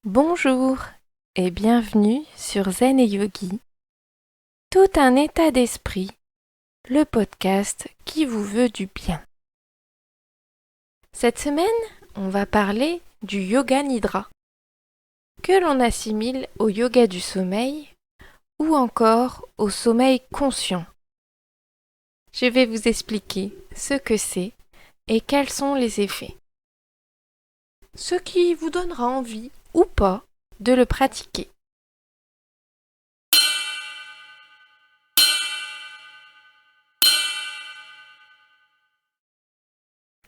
Bonjour et bienvenue sur Zen et Yogi, tout un état d'esprit, le podcast qui vous veut du bien. Cette semaine, on va parler du Yoga Nidra, que l'on assimile au yoga du sommeil ou encore au sommeil conscient. Je vais vous expliquer ce que c'est et quels sont les effets. Ce qui vous donnera envie ou pas de le pratiquer.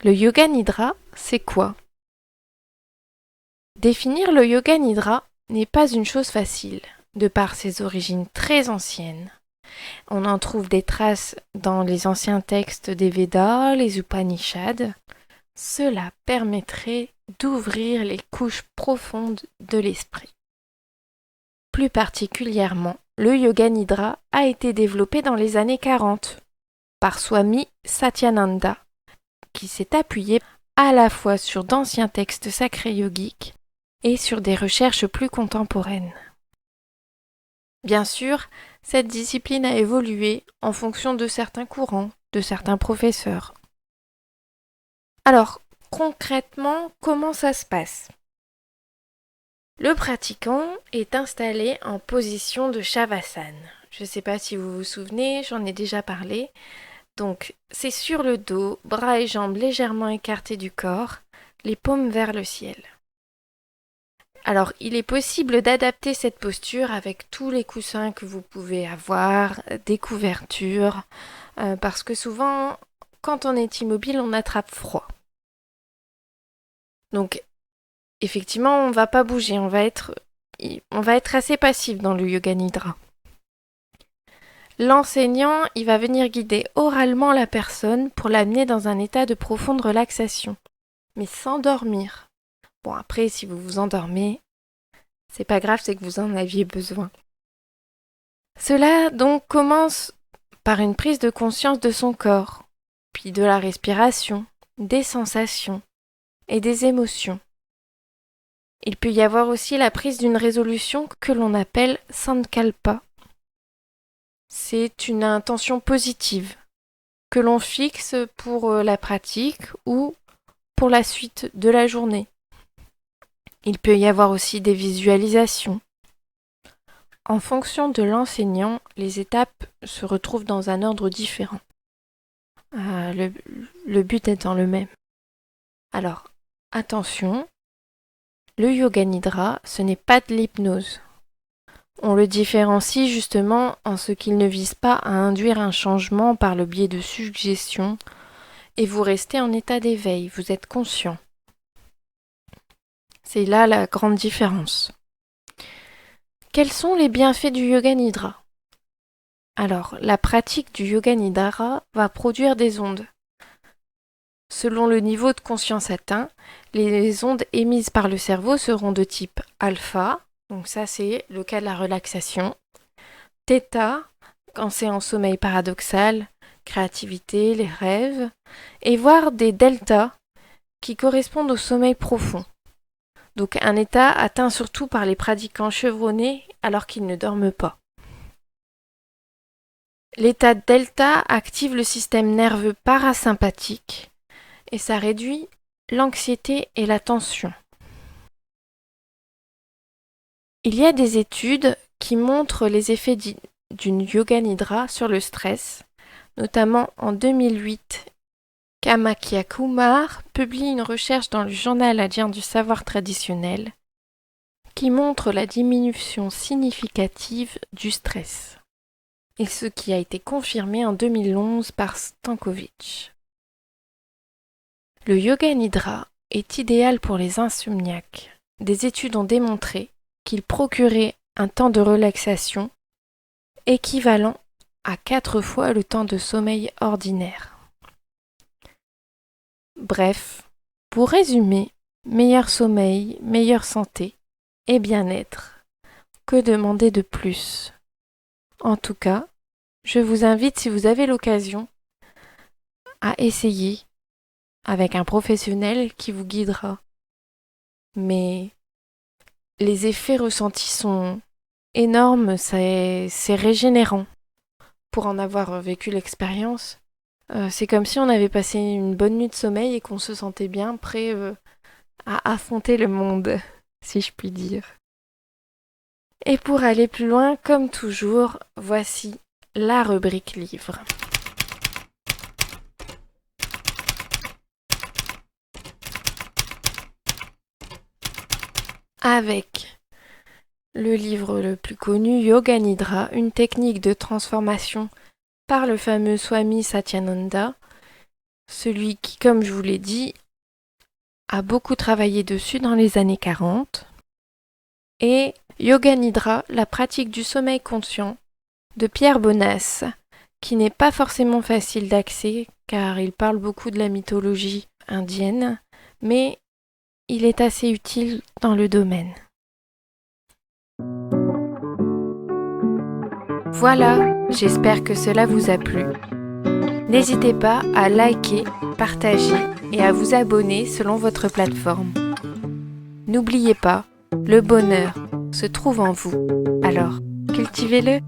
Le Yoga Nidra, c'est quoi? Définir le Yoga Nidra n'est pas une chose facile, de par ses origines très anciennes. On en trouve des traces dans les anciens textes des Védas, les Upanishads. Cela permettrait d'ouvrir les couches profondes de l'esprit. Plus particulièrement, le Yoga Nidra a été développé dans les années 40 par Swami Satyananda, qui s'est appuyé à la fois sur d'anciens textes sacrés yogiques et sur des recherches plus contemporaines. Bien sûr, cette discipline a évolué en fonction de certains courants, de certains professeurs. Alors, concrètement, comment ça se passe? Le pratiquant est installé en position de Shavasana. Je ne sais pas si vous vous souvenez, j'en ai déjà parlé. Donc, c'est sur le dos, bras et jambes légèrement écartés du corps, les paumes vers le ciel. Alors, il est possible d'adapter cette posture avec tous les coussins que vous pouvez avoir, des couvertures, parce que souvent, quand on est immobile, on attrape froid. Donc, effectivement, on ne va pas bouger, on va être assez passif dans le Yoga Nidra. L'enseignant, il va venir guider oralement la personne pour l'amener dans un état de profonde relaxation, mais sans dormir. Bon, après, si vous vous endormez, c'est pas grave, c'est que vous en aviez besoin. Cela donc commence par une prise de conscience de son corps, puis de la respiration, des sensations et des émotions. Il peut y avoir aussi la prise d'une résolution que l'on appelle sankalpa. C'est une intention positive que l'on fixe pour la pratique ou pour la suite de la journée. Il peut y avoir aussi des visualisations. En fonction de l'enseignant, les étapes se retrouvent dans un ordre différent. Le but étant le même. Alors, attention, le Yoga Nidra, ce n'est pas de l'hypnose. On le différencie justement en ce qu'il ne vise pas à induire un changement par le biais de suggestions et vous restez en état d'éveil, vous êtes conscient. C'est là la grande différence. Quels sont les bienfaits du Yoga Nidra? Alors, la pratique du Yoga Nidra va produire des ondes. Selon le niveau de conscience atteint, les ondes émises par le cerveau seront de type alpha, donc ça c'est le cas de la relaxation, theta, quand c'est en sommeil paradoxal, créativité, les rêves, et voire des delta, qui correspondent au sommeil profond. Donc un état atteint surtout par les pratiquants chevronnés alors qu'ils ne dorment pas. L'état delta active le système nerveux parasympathique et ça réduit l'anxiété et la tension. Il y a des études qui montrent les effets d'une Yoga Nidra sur le stress, notamment en 2008. Kamakhya Kumar publie une recherche dans le journal indien du savoir traditionnel qui montre la diminution significative du stress, et ce qui a été confirmé en 2011 par Stankovic. Le Yoga Nidra est idéal pour les insomniaques. Des études ont démontré qu'il procurait un temps de relaxation équivalent à 4 fois le temps de sommeil ordinaire. Bref, pour résumer, meilleur sommeil, meilleure santé et bien-être. Que demander de plus? En tout cas, je vous invite, si vous avez l'occasion, à essayer avec un professionnel qui vous guidera. Mais les effets ressentis sont énormes, c'est régénérant. Pour en avoir vécu l'expérience, c'est comme si on avait passé une bonne nuit de sommeil et qu'on se sentait bien prêt à affronter le monde, si je puis dire. Et pour aller plus loin, comme toujours, voici la rubrique livre. Avec le livre le plus connu, Yoga Nidra, une technique de transformation par le fameux Swami Satyananda, celui qui, comme je vous l'ai dit, a beaucoup travaillé dessus dans les années 40. Et Yoga Nidra, la pratique du sommeil conscient, de Pierre Bonas, qui n'est pas forcément facile d'accès, car il parle beaucoup de la mythologie indienne, mais il est assez utile dans le domaine. Voilà, j'espère que cela vous a plu. N'hésitez pas à liker, partager et à vous abonner selon votre plateforme. N'oubliez pas, le bonheur se trouve en vous, alors cultivez-le.